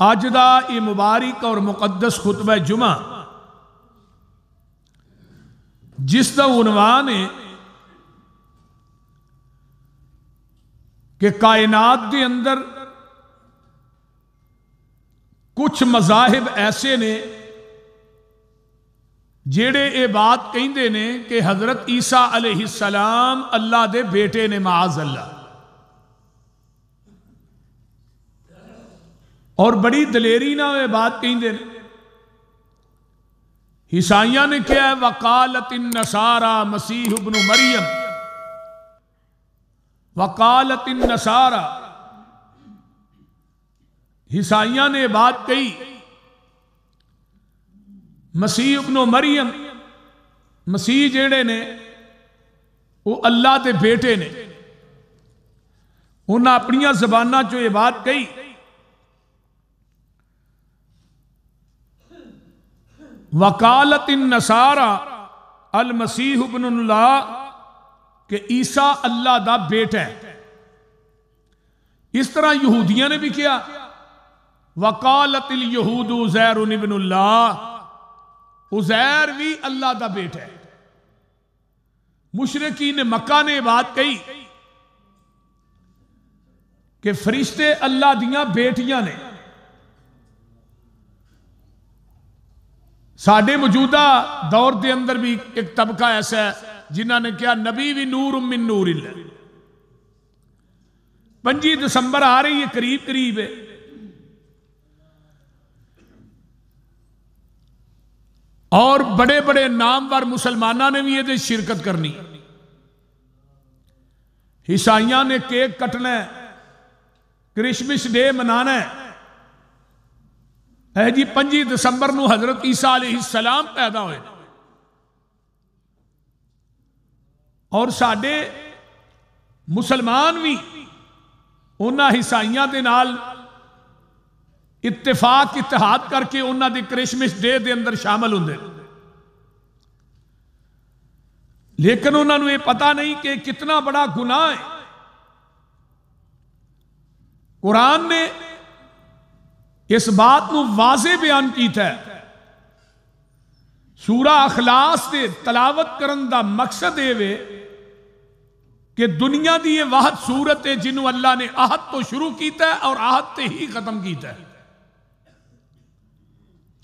اج دا یہ مبارک اور مقدس خطبہ جمعہ جس کا عنوان ہے کہ کائنات کے اندر کچھ مذاہب ایسے نے جیڑے یہ بات کہندے نے کہ حضرت عیسیٰ علیہ السلام اللہ دے بیٹے نے، معاذ اللہ، اور بڑی دلیری نہ یہ بات کہندے نے۔ عیسائیاں نے کیا ہے، وقالت النصارى مسیح ابن مریم، وقالت النصارى، عیسائیاں نے بات کہی مسیح ابن مریم، مسیح جیڑے نے وہ اللہ دے بیٹے نے، انہاں اپنی زباناں چو یہ بات کہی۔ وقالت النصارى المسیح ابن اللہ، کہ عیسیٰ اللہ دا بیٹا ہے۔ اس طرح یہودیاں نے بھی کیا، وقالت الیہود عزیر ابن اللہ، عزیر بھی اللہ دا بیٹا ہے۔ مشرکین مکہ نے بات کہی کہ فرشتے اللہ دیاں بیٹیاں نے۔ ساڈے موجودہ دور دے اندر بھی ایک طبقہ ایسا ہے جنہاں نے کیا نبی بھی نور من نور اللہ۔ 25 دسمبر آ رہی ہے، قریب قریب ہے، اور بڑے بڑے نامور مسلمانوں نے بھی یہ شرکت کرنی۔ عیسائیاں نے کیک کٹنا ہے، کرسمس ڈے منانا ہے، اے جی 25 دسمبر نو حضرت عیسیٰ علیہ السلام پیدا ہوئے، اور ساڈے مسلمان بھی انہاں عیسائیاں دے نال اتفاق اتحاد کر کے انہاں دے کرسمس ڈے دے اندر شامل ہوندے، لیکن انہاں نو یہ پتہ نہیں کہ کتنا بڑا گناہ ہے۔ قرآن نے اس بات نو واضح بیان کیتا ہے۔ سورہ اخلاص دے تلاوت کرن دا مقصد یہ کہ دنیا دی یہ واحد صورت ہے جنہوں اللہ نے عہد تو شروع کیتا ہے اور عہد تے ہی ختم کیتا ہے،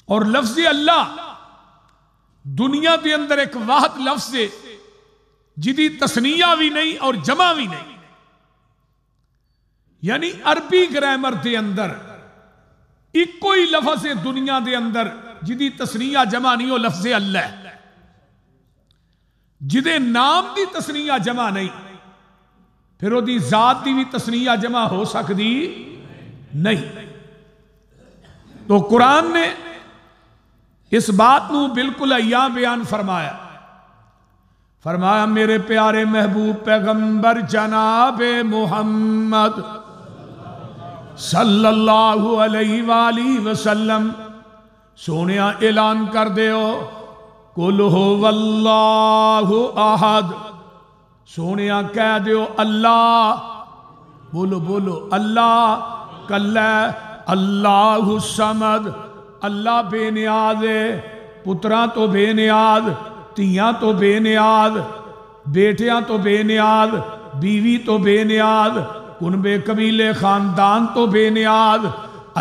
اور لفظ اللہ دنیا دے اندر ایک واحد لفظ ہے جدی تثنیہ بھی نہیں اور جمع بھی نہیں، یعنی عربی گرامر دے اندر ایک کوئی لفظ ہے دنیا دے اندر جدی تثنیہ جمع نہیں ہو، لفظ اللہ ہے۔ جدے نام دی تثنیہ جمع نہیں، پھر وہ دی ذات دی بھی تثنیہ جمع ہو سکتی نہیں۔ تو قرآن نے اس بات نو بالکل عیاں بیان فرمایا، فرمایا میرے پیارے محبوب پیغمبر جناب محمد صلی اللہ علیہ وآلہ وسلم سونیا اعلان کر دیو قل هو اللہ احد، سونیا کہہ دیو اللہ، بولو بولو اللہ کلا، اللہ الصمد، اللہ بے نیاز ہے، پتراں تو بے نیاز، تیاں تو بے نیاز، بیٹیاں تو بے نیاز، بیوی تو بے نیاز، کنبے قبیلے خاندان تو بے نیاز۔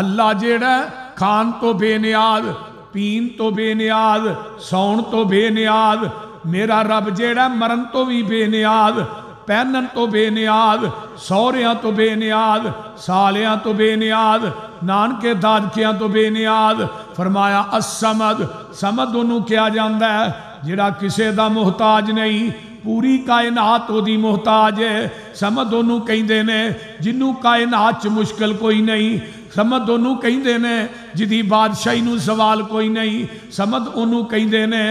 اللہ جیڑا کھان تو بے نیاز، پین تو بے نیاز، سون تو بے نیاز۔ میرا رب جیڑا مرن تو بھی بے نیاز، پہنن تو بے نیاز، سوریاں تو بے نیاز، سالیاں تو بے نیاز، نانکے دادکیاں تو بے نیاز۔ فرمایا الصمد، صمد انہوں کیا جاندہ ہے جیڑا کسے دا محتاج نہیں، پوری کائنات وہ دی محتاج ہے۔ صمد انہوں کہیں دینے جنہوں کائنات چ مشکل کوئی نہیں، صمد انہوں کہیں دینے جدی بادشاہی نو سوال کوئی نہیں، صمد انہوں کہیں دینے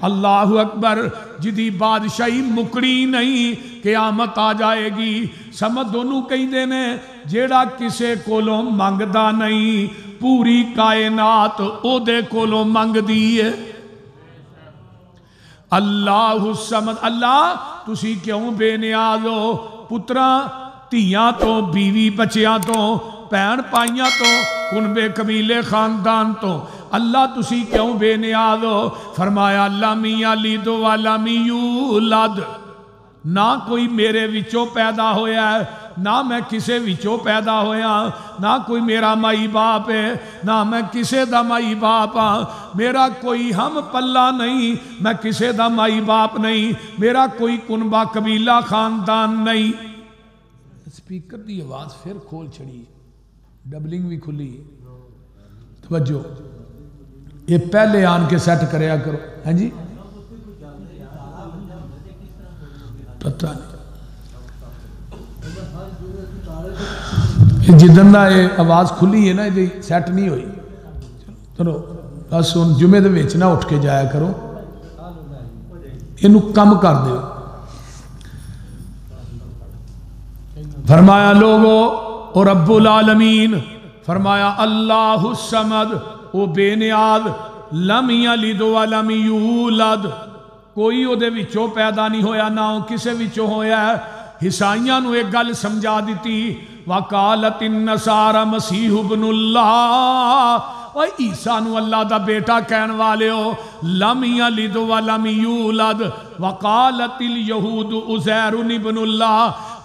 اللہ اکبر جدی بادشاہی مکڑی نہیں قیامت آ جائے گی۔ صمد انہوں کہیں دینے جیڑا کسے کولوں منگدا نہیں، پوری کائنات او دے کولوں منگ دیئے۔ اللہ الصمد، اللہ تسی کیوں بے نیاز ہو؟ پتراں تیاں تو، بیوی بچیاں تو، بہن پائیاں تو، کنبے قبیلے خاندان تو اللہ تسی کیوں بے نیاز ہو؟ فرمایا لم یلد ولم یولد، نہ کوئی میرے وچوں پیدا ہویا ہے، نہ میں کسے وچوں پیدا ہویا، نہ کوئی میرا مائی باپ ہے، نہ میں کسے دا مائی باپ ہاں، میرا کوئی ہم پلہ نہیں، میں کسے دا مائی باپ نہیں، میرا کوئی کنبہ قبیلہ خاندان نہیں۔ سپیکر دی آواز پھر کھول چھڑی، ڈبلنگ بھی کھلی، توجہ یہ پہلے آن کے سیٹ کریا کرو۔ ہاں جی پتہ نہیں جدن دا یہ آواز کھلی ہے نا یہ سیٹ نہیں ہوئی، چلو بس ان جمعے دے وچ نہ اٹھ کے جایا کرو، انہوں کم کر دیو۔ فرمایا لوگو او رب العالمین، فرمایا اللہ الصمد، او بے نیاز، لم یلد ولم یولد، کوئی او دے وچوں پیدا نہیں ہویا، نہ او کسے وچوں ہویا ہے۔ عیسائیاں نو ایک گل سمجھا دیتی، وقالت النصارى مسیح ابن اللہ، اور عیسیٰ نو اللہ دا بیٹا کہن والے ہو، لم یلد ولم یولد، وقالت الیہود عزیر ابن اللہ،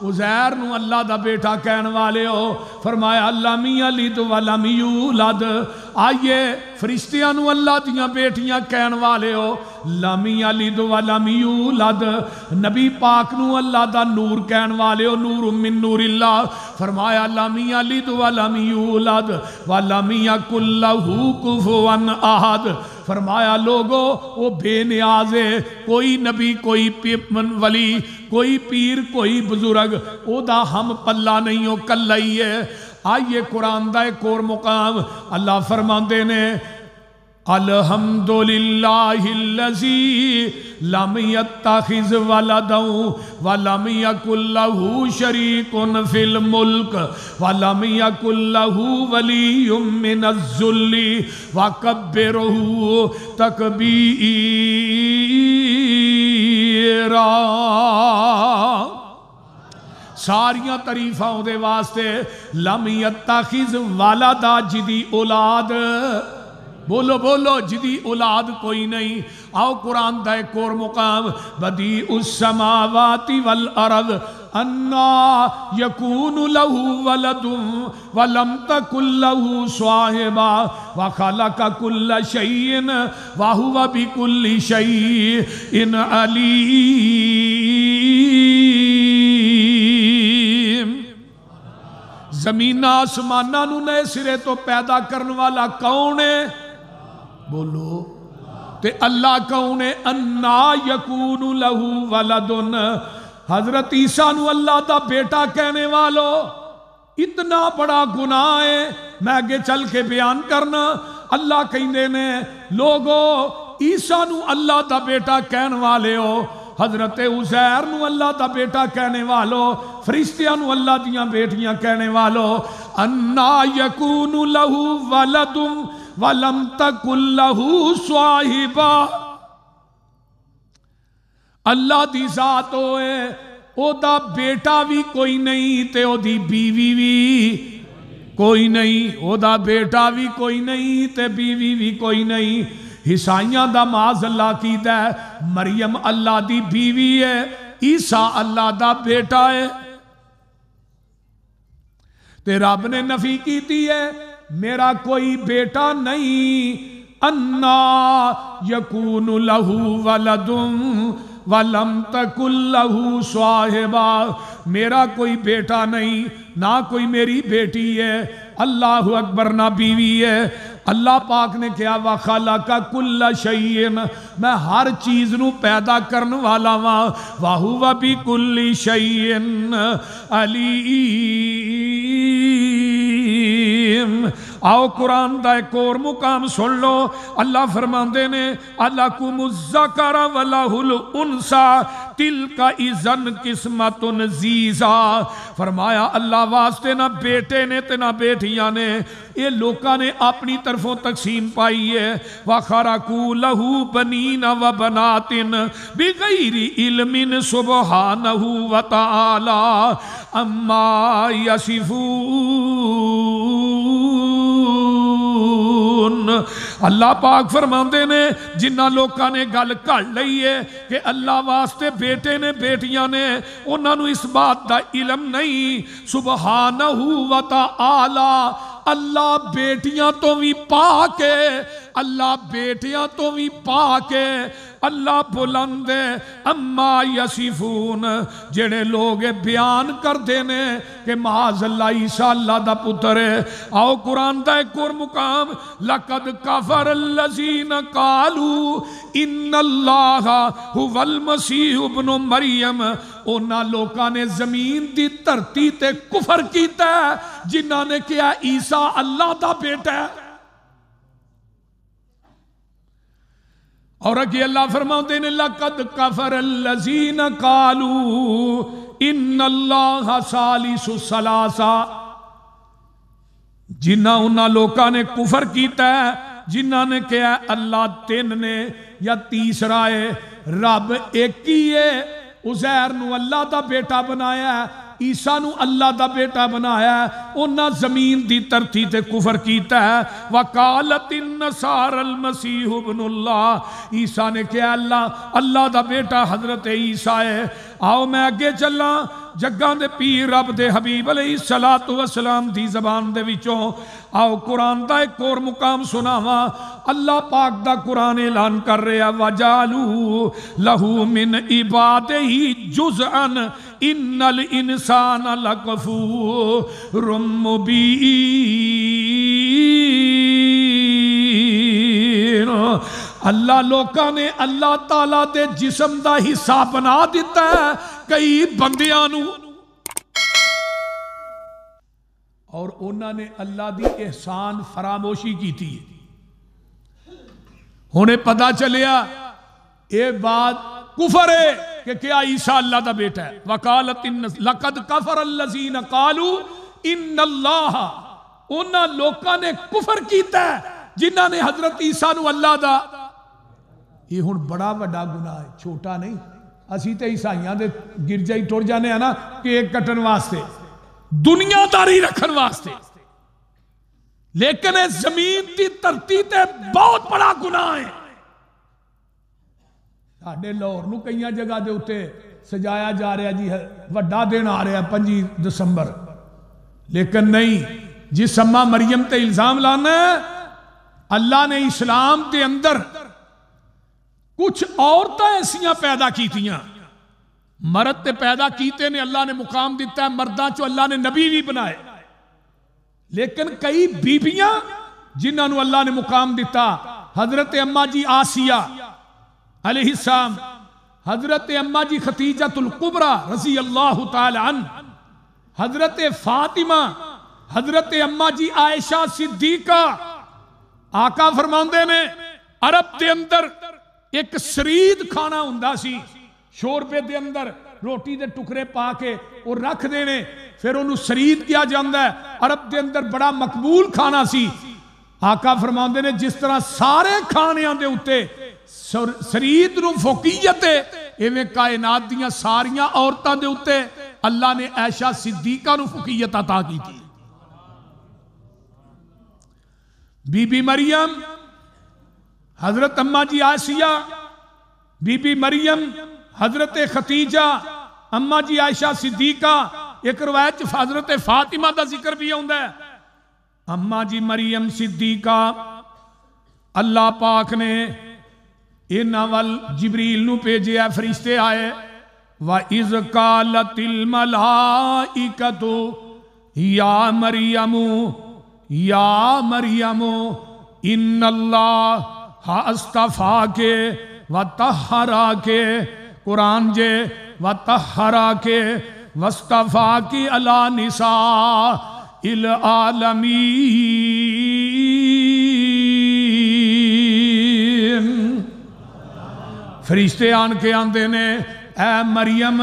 عزیر نو اللہ دا بیٹا کہن والے ہو، فرمایا لم یلد ولم یولد۔ آئیے فرشتیاں نو اللہ دیاں بیٹیاں کہن والے ہو، لم یلد ولم یولد۔ نبی پاک نو اللہ دا نور کہن والے ہو، نور من نور اللہ، فرمایا لم یلد ولم یولد ولم یکن لہ کفوا احد۔ فرمایا لوگو وہ بے نیاز ہے، کوئی نبی کوئی ولی کوئی پیر کوئی بزرگ او دا ہم پلہ نہیں ہو، کلہ ہی ہے۔ آئیے قرآن دا ایک اور مقام اللہ فرماندے نے، الحمدللہ الذی لم یتخذ ولدا ولم یکن لہ شریک فی الملک ولم یکن لہ ولی من الذل وکبرہ تکبیرا۔ ساریاں تعریفاں دے واسطے، لم یتخذ ولدا جدی اولاد، بولو بولو جدی اولاد کوئی نہیں۔ آؤ قرآن دا ایک اور مقام، بدیع السماوات والارض انا یکون لہ ولد ولم تکن لہ صاحبہ وخلق کل شیء وہو بکل شیء علیم۔ زمین آسمانہ نو نئے سرے تو پیدا کرن والا کون ہے؟ بولو تے اللہ کون ہے؟ انا یکون لہ ولدن، حضرت عیسیٰ نو اللہ دا بیٹا کہنے والو، اتنا بڑا گناہ ہے میں آگے چل کے بیان کرنا۔ اللہ کہندے نے لوگو عیسیٰ نو اللہ دا بیٹا کہنے والے ہو، حضرت عزیر نو اللہ دا بیٹا کہنے والو، فرشتیاں نو اللہ دیاں بیٹیاں کہنے والو، انا یکون لہ ولد ولم تکن لہ صاحبہ۔ اللہ دی ذات ہوئے، او دا بیٹا بھی کوئی نہیں تے او دی بیوی بھی کوئی نہیں، او دا بیٹا بھی کوئی نہیں تے بیوی بھی کوئی نہیں۔ عیسائیاں دا معاذ اللہ کیتا ہے، مریم اللہ دی بیوی ہے، عیسیٰ اللہ دا بیٹا ہے۔ تے رب نے نفی کیتی ہے میرا کوئی بیٹا نہیں، انا یکون لہ ولد ولم تکن لہ صاحبہ، میرا کوئی بیٹا نہیں، نہ کوئی میری بیٹی ہے، اللہ اکبر، نہ بیوی ہے۔ اللہ پاک نے کہا وَخَلَقَ كُلَّ شَيْءٍ، میں ہر چیز نو پیدا کرن والا ہاں، وَهُوَ بِكُلِّ شَيْءٍ عَلِيمٌ۔ آؤ قرآن دا ایک اور مقام سن لو، اللہ فرماندے نے أَلَكُمُ الذَّكَرَ وَلَهُ الْأُنثىٰ تِلْكَ إِذًا قِسْمَةٌ ضِیزَىٰ۔ فرمایا اللہ واسطے نہ بیٹے نے تے نہ بیٹیاں نے، یہ لوکاں نے اپنی طرفوں تقسیم پائی ہے۔ وَخَرَقُوا لَهُ بَنِينَ وَبَنَاتٍ بِغَيْرِ عِلْمٍ سُبْحَانَهُ وَتَعَالَىٰ عَمَّا يَصِفُونَ۔ اللہ پاک فرماندے نے جنہ لوکاں نے گل کر لئی ہے کہ اللہ واسطے بیٹے نے بیٹیاں نے انہاں نو اس بات دا علم نہیں سبحانہ و تعالی اللہ بیٹیاں تو بھی پاک ہے اللہ بیٹیاں تو بھی پاک ہے اللہ بلند ہے اما یصفون جڑے لوگ بیان کر دینے کہ معاذ اللہ عیسیٰ اللہ دا پتر ہے آؤ قرآن دا ایک اور مقام لقد کفر الذین قالوا ان اللہ هو المسیح ابن مریم انہاں لوکاں نے زمین دی دھرتی تے کفر کیتا ہے جنہاں نے کیا عیسیٰ اللہ دا بیٹا ہے اور اگے اللہ فرماتے ہیں لقد کفر الذین قالوا ان اللہ ثالث ثلاثہ جنہاں انہاں لوکاں نے کفر کیتا ہے جنہاں نے کہا اللہ تین نے یا تیسرا ہے رب ایک ہی ہے عزیر نو اللہ دا بیٹا بنایا ہے عیسیٰ نو اللہ دا بیٹا بنایا ہے انہاں زمین دی دھرتی تے کفر کیتا ہے وقالت النصارى المسیح ابن اللہ عیسیٰ نے کہا اللہ دا بیٹا حضرت عیسیٰ ہے آؤ میں آگے چلا جگاں دے پیر رب دے حبیب علیہ السلام دی زبان دے وچوں آؤ قرآن دا ایک اور مقام سناوا اللہ پاک دا قرآن اعلان کر رہا وَجَعَلُوا لَهُ مِنْ عِبَادِهِ جُزْءًا إِنَّ الْإِنسَانَ لَكَفُورٌ مُبِينٌ اللہ لوکاں نے اللہ تعالیٰ دے جسم دا حصہ بنا دیتا ہے کئی بندیاں نو اور انہوں نے اللہ دی احسان فراموشی کی تھی انہیں پتا چلیا یہ بات کفر ہے کہ کیا عیسیٰ اللہ دا بیٹا ہے وقالت لقد کفر الذین قالوا ان اللہ انہاں لوکاں نے کفر کیتا ہے جنہاں نے حضرت عیسیٰ نو اللہ دا یہ ہن بڑا بڑا گناہ ہے چھوٹا نہیں اسی تے عیسائیاں دے گرجا ہی ٹر جانے ہیں نا کیک کٹن واسطے دنیا داری رکھن واسطے لیکن زمین دی دھرتی تے بہت بڑا گناہ ہے ساڈے لاہور نو کئی جگہ دے اوتے سجایا جا رہا جی وڈا دن آ رہا 5 دسمبر لیکن نہیں جس اماں مریم تے الزام لانا ہے اللہ نے اسلام دے اندر کچھ عورتیں ایسیاں پیدا کیتیاں مرد تے پیدا کیتے نے اللہ نے مقام دیتا ہے مرداں چو اللہ نے نبی بھی بنائے لیکن کئی بیبیاں جنہاں نو اللہ نے مقام دیتا حضرت اماں جی آسیہ علیہ السلام حضرت اماں جی ختیجۃ الکبریٰ رضی اللہ تعالی عنہ حضرت فاطمہ حضرت اماں جی عائشہ صدیقہ آقا فرماندے نے عرب دے اندر ایک سرید کھانا ہوندا سی شوربے دے اندر روٹی دے ٹکڑے پا کے اور رکھ دینے پھر انہوں سرید کیا جاندہ ہے عرب دے اندر بڑا مقبول کھانا سی آقا فرماندے نے جس طرح سارے کھانیاں دے اتے سرید نو فوقیت ہے ایویں کائنات دیاں ساریاں عورتاں دے اتے اللہ نے عائشہ صدیقہ نو فوقیت عطا کی تھی بی بی مریم حضرت اماں جی آسیہ بی بی مریم حضرت ختیجہ اماں جی عائشہ صدیقہ ایک روایت حضرت فاطمہ دا ذکر بھی ہوندہ ہے اماں جی مریم صدیقہ اللہ پاک نے انہاں وال جبریل نو بھیجے فرشتے آئے وَإِذْ قَالَتِ الْمَلَائِكَةُ يَا مَرْيَمُ إِنَّ اللَّهَ اصْطَفَاكَ وَطَهَّرَكَ قرآن جے وَطَهَّرَكَ وَاصْطَفَاكِ عَلَى نِسَاءِ الْعَالَمِينَ فرشتے آن کے آندے نے اے مریم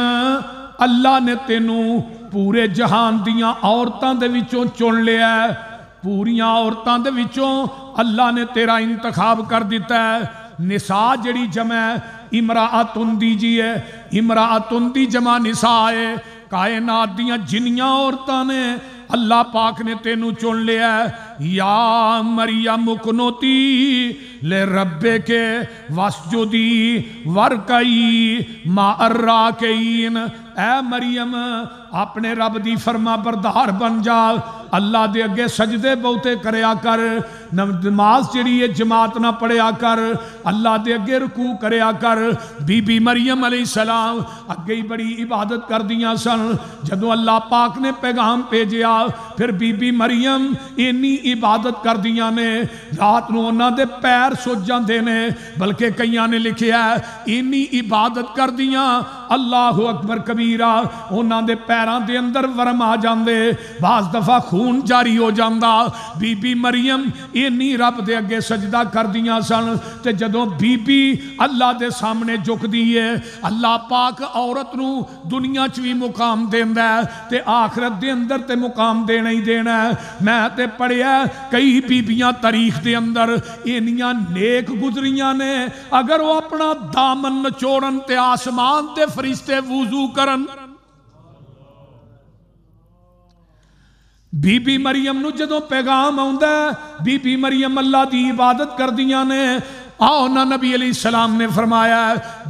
اللہ نے تینوں پورے جہان دیاں عورتاں دے وچوں چن لیا ہے پوریاں عورتاں دے وچوں اللہ نے تیرا انتخاب کر دیتا ہے نساء جڑی جمع امرأتن دیجئے امرأتن دی جمع نساء ہے کائنات دیاں جنیاں عورتاں نے اللہ پاک نے تینوں چن لیا ہے یا مریم اقنتی لے ربے کے واسجدی ورکئی ما الراکعین، اے مریم اپنے رب دی فرما بردار بن جا، اللہ دے اگے سجدے بہتے کریا کر، نماز جڑی ہے جماعت نہ پڑھیا کر، اللہ دے اگے رکوع کریا کر۔ بی بی مریم علیہ السلام اگے ہی بڑی عبادت کر دیاں سن، جدو اللہ پاک نے پیغام بھیجیا پھر بی بی مریم اینی عبادت کر دیاں نے، رات نو انہاں دے پیر سج جاندے نے، بلکہ کئیاں نے لکھیا ہے اینی عبادت کر دیاں اللہ اکبر کبیرہ، انہاں دے پیران دے اندر ورم آ جاندے، بعض دفعہ خون جاری ہو جاندہ۔ بی بی مریم اینی رب دے اگے سجدہ کر دیاں سن، تے جدوں بی بی اللہ دے سامنے جھک دیئے، اللہ پاک عورت نو دنیا چوی مقام دیندہ ہے تے آخرت دے اندر تے مقام دینا ہی دینا ہے۔ میں تے پڑھیا کئی بیبیاں تاریخ دے اندر اینیاں نیک گزریاں نے، اگر وہ اپنا دامن نچوڑن تے آسمان تے فرشتے وضو کرن۔ بی بی مریم نو جدوں پیغام آؤندا ہے، بی بی مریم اللہ دی عبادت کر دیاں نے، آؤ نا نبی علیہ السلام نے فرمایا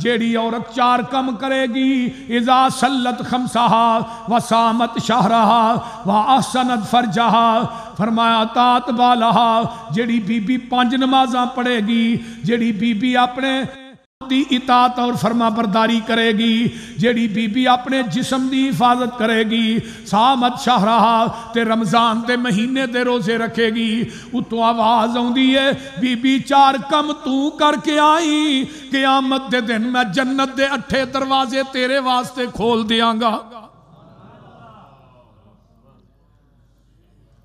جیڑی عورت چار کم کرے گی، اذا صلت خمسہا وصامت شہرہا واحسنت فرجہا، فرمایا طاعت بالہا، جیڑی بی بی 5 نمازاں پڑھے گی، جیڑی بی بی اپنے دی اطاعت اور فرما برداری کرے گی، جیڑی بی بی اپنے جسم دی حفاظت کرے گی، صامت شہرہا تے رمضان دے مہینے دے روزے رکھے گی، اتو آواز آؤندی ہے بی بی 4 کم تو کر کے آئی، قیامت دے دن میں جنت دے 8 دروازے تیرے واسطے کھول دیاں گا۔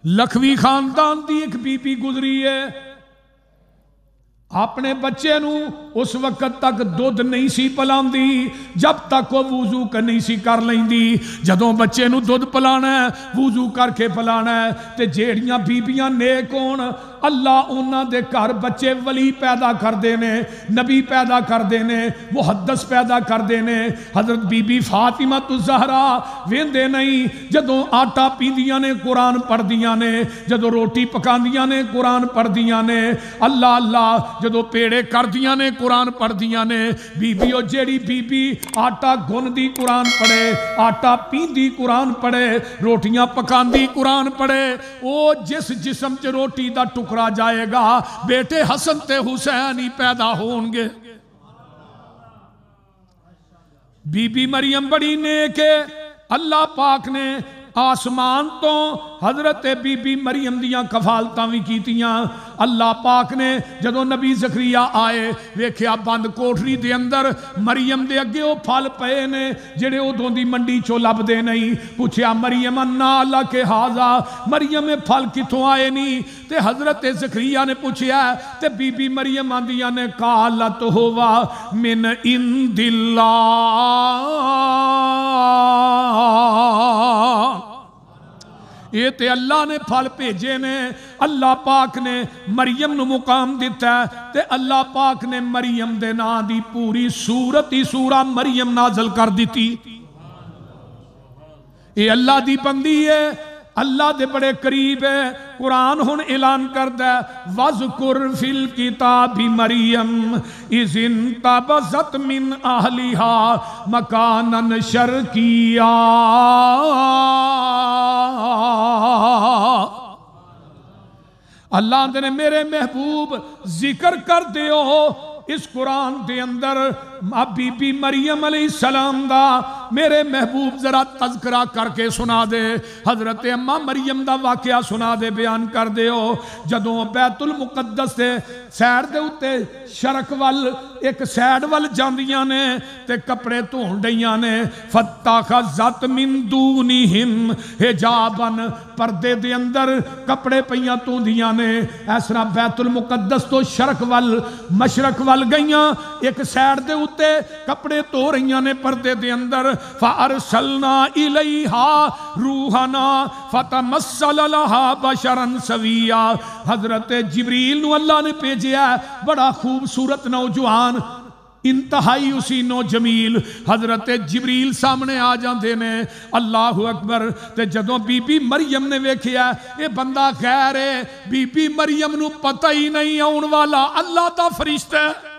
لکھوی خاندان دی ایک بی بی گزری ہے، اپنے بچے نو اس وقت تک دودھ نہیں سی پلاندی جب تک وہ وضو نہیں سی کر لیندی، جدوں بچے نو دودھ پلانا ہے وضو کر کے پلانا ہے، تے جیڑیاں بیبیاں نیک ہون اللہ انہاں دے گھر بچے ولی پیدا کر دینے، نبی پیدا کر دینے، محدث پیدا کر دینے۔ حضرت بی بی فاطمہ الزہرا ویندے نہیں، جدوں آٹا پیندیاں نے قرآن پڑھ دیاں نے، جدوں روٹی پکاندیاں نے قرآن پڑھ دیاں نے، اللہ اللہ جدو پیڑے کر دیاں نے قرآن پڑھ دیاں نے۔ بی بی او جیڑی بی بی آٹا گن دی قرآن پڑھے، آٹا پیندی قرآن پڑھے، روٹیاں پکاندی قرآن پڑھے، او جس جسم چ روٹی دا ٹکرا جائے گا بیٹے حسن تے حسین ہی پیدا ہون گے۔ بی بی مریم بڑی نیک ہے، اللہ پاک نے آسمان تو حضرت بی بی مریم دیاں کفالتاں بھی کیتیاں۔ اللہ پاک نے جدو نبی زکریا آئے ویکھیا بند کوٹری دے اندر مریم دے اگے او پھل پئے نے جڑے ادوں دی منڈی چوں لب دے نہیں، پوچھیا مریم انا لک ھذا، مریم پھل کتھوں آئے نہیں؟ تے حضرت زکریا نے پوچھیا تے بی بی مریم آندیاں نے قالت ہوا من عند اللہ، یہ تے اللہ نے پھل بھیجے نے، اللہ پاک نے مریم نو مقام دیتا ہے، تے اللہ پاک نے مریم دے نا دی پوری سورت ہی سورہ مریم نازل کر دیتی۔ یہ اللہ دی بندی ہے، اللہ دے بڑے قریب ہے۔ قرآن ہن اعلان کردا ہے وَذْكُرْ فِي الْكِتَابِ مَرْيَمَ إِذِ انْتَبَذَتْ مِنْ أَهْلِهَا مَكَانًا شَرْقِيًّا۔ اللہ نے میرے محبوب ذکر کر دیو اس قرآن دے اندر بی بی مریم علیہ السلام دا میرے محبوب ذرا تذکرہ کر کے سنا دے، حضرت اماں مریم دا واقعہ سنا دے، بیان کر دے ہو۔ جدوں بیت المقدس دے سیر دے اتے شرق وال ایک سیڈ وال جاندیاں نے تے کپڑے دھون ڈیاں نے، فَاتَّخَذَتْ مِن دُونِهِمْ حِجَابًا، پردے دے اندر کپڑے پئیاں توندیاں نے۔ اس طرح بیت المقدس تو شرق وال مشرق وال گئیاں، ایک سیڈ دے اتے کپڑے تو رہیاں نے پردے دے اندر۔ فَأَرْسَلْنَا إِلَيْهَا رُوحَنَا فَتَمَثَّلَ لَهَا بَشَرًا سَوِيًّا، حضرت جبریل نو اللہ نے بھیجیا ہے، بڑا خوبصورت نوجوان انتہائی حسینو جمیل حضرت جبریل سامنے آ جاندے نے اللہ اکبر تے جدوں بی بی مریم نے ویکھیا اے بندہ غیر ہے بی بی مریم نو پتہ ہی نہیں آن والا اللہ دا فرشتہ ہے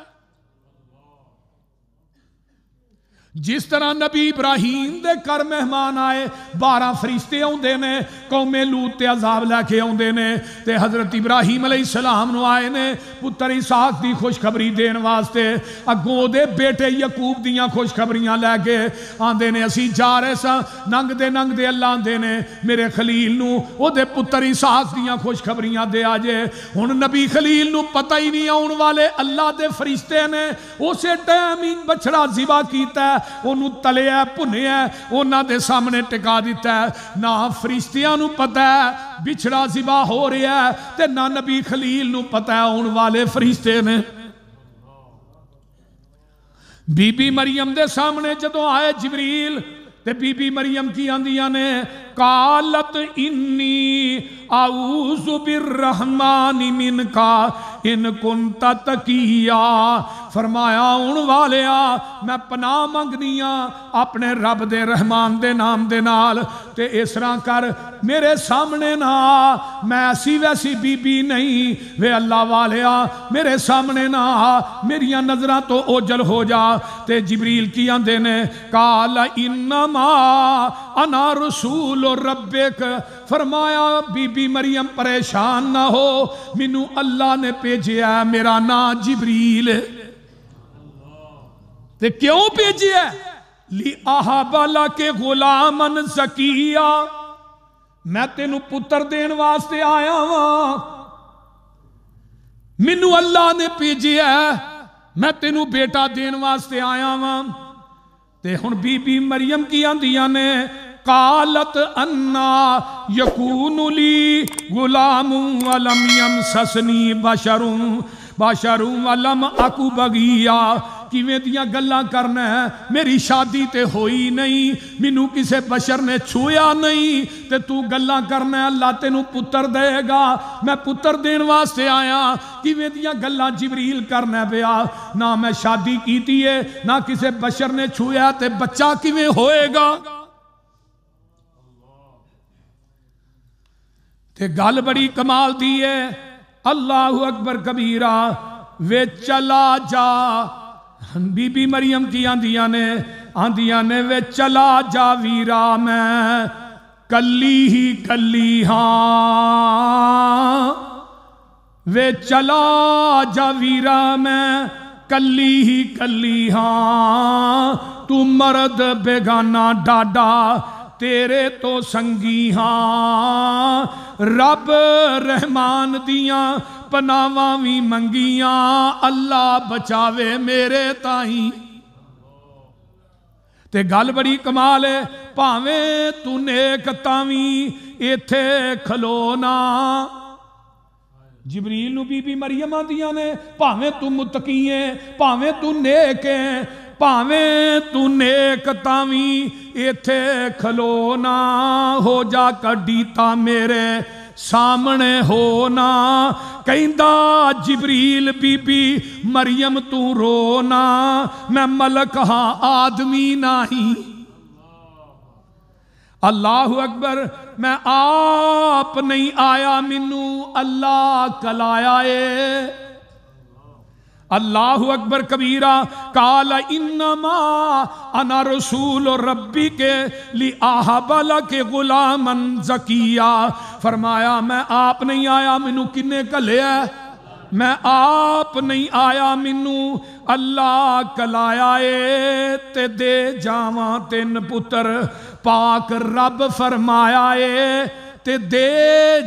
جس طرح نبی ابراہیم دے کر مہمان آئے 12 فرشتے آندے نے قوم لوط تے عذاب لے کے آندے نے تے حضرت ابراہیم علیہ السلام نو آئے نے پتر اسحاق دی خوشخبری دین واسطے اگوں دے بیٹے یعقوب دیاں خوشخبریاں لے کے آندے نے اسی جا رہے سا ننگ دے اللہ آندے نے میرے خلیل نو او دے پتر اسحاق دیاں خوشخبریاں دے آجے ہن نبی خلیل نو پتہ ہی نہیں آن والے اللہ دے فرشتے نے اسے ٹائم ہی بچڑا ذبح کیتا ہے انہوں تلے ہے پنے ہے انہوں دے سامنے ٹکا دیتا ہے نہ فرشتیاں نو پتہ ہے بچھڑا ذبح ہو رہا ہے تے نہ نبی خلیل نو پتہ ہے ان والے فرشتے نے بی بی مریم دے سامنے جدوں آئے جبریل تے بی بی مریم کی آندیاں نے قالت انی اعوذ بالرحمن منکا ان کنت تقیا فرمایا ان والیا میں پناہ منگنیاں اپنے رب دے رحمان دے نام دے نال تے اس طرح کر میرے سامنے نہ میں ایسی ویسی بی بی نہیں وے اللہ والیا میرے سامنے نہ میریاں نظراں تو اوجل ہو جا تے جبریل کی آندے نے قال انما انا رسول ربک فرمایا بی بی مریم پریشان نہ ہو منو اللہ نے بھیجیا میرا نام جبریل تے کیوں بھیجیا لی اہب لک غلامن زکیہ میں تینوں پتر دین واسطے آیا ہاں منو اللہ نے بھیجیا میں تینوں بیٹا دین واسطے آیا ہاں تے ہن بی بی مریم کی آندیاں نے قالت انا یکون لی غلام ولم یمسسنی بشر ولم اکو بغیا کیویں دیاں گلاں کرنا ہے میری شادی تے ہوئی نہیں مینوں کسے بشر نے چھویا نہیں تے تو گلاں کرنا ہے اللہ تینوں پتر دے گا میں پتر دین واسطے آیا کیویں دیاں گلاں جبریل کرنا پیا نہ میں شادی کیتی ہے نہ کسے بشر نے چھویا تے بچہ کیویں ہوئے گا تے گل بڑی کمال دی ہے اللہ اکبر کبیرہ وے چلا جا بی بی مریم کی آندیاں نے وے چلا جا ویرا میں کلی ہاں وے چلا جا ویرا میں کلی ہاں تو مرد بیگانہ ڈاڈا تیرے تو سنگی ہاں رب رحمان دیاں پناواں وی منگیاں اللہ بچاوے میرے تائیں تے گل بڑی کمال ہے پاویں تو نیک تاویں ایتھے کھلونا جبریل نو بی بی مریم آندیاں نے پاویں تو متقی ہے پاویں تو نیک ہے پاویں تو نیک تاویں ایتھے کھلونا ہو جا کڈیتا میرے سامنے ہونا کہندا جبریل بی بی مریم تو رونا میں ملک ہاں آدمی نہیں اللہ اکبر میں آپ نہیں آیا منو اللہ کلایا ہے اللہ اکبر کبیرہ قال انما انا رسول ربی کے لی اہب لک غلامن زکیہ فرمایا میں آپ نہیں آیا منو کنے کلے ہے میں آپ نہیں آیا منو اللہ کلایا ہے تے دے جاواں تین پتر پاک رب فرمایا ہے تے دے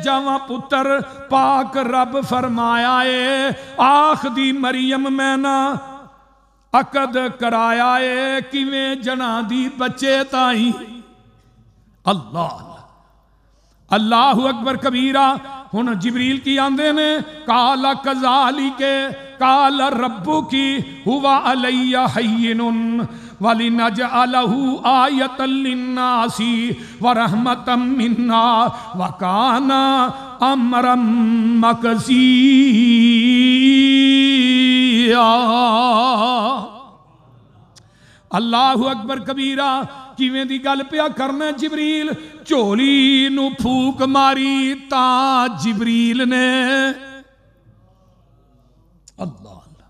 جاواں پتر پاک رب فرمایا ہے آخ دی مریم میں نا عقد کرایا ہے کیویں جنا دی بچے تائیں اللہ اکبر کبیرہ ہن جبریل کی آندے نے قال کذالک قال ربک ہوا علی حین وَلِنَجْعَلَهُ آیَةً لِلنَّاسِ وَرَحْمَةً مِنَّا وَكَانَ أَمْرًا مَقْضِيًّا اللہ اکبر کبیرہ کیویں دی گل پیا کرنا جبریل جھولی نو پھوک ماری تا جبریل نے اللہ اللہ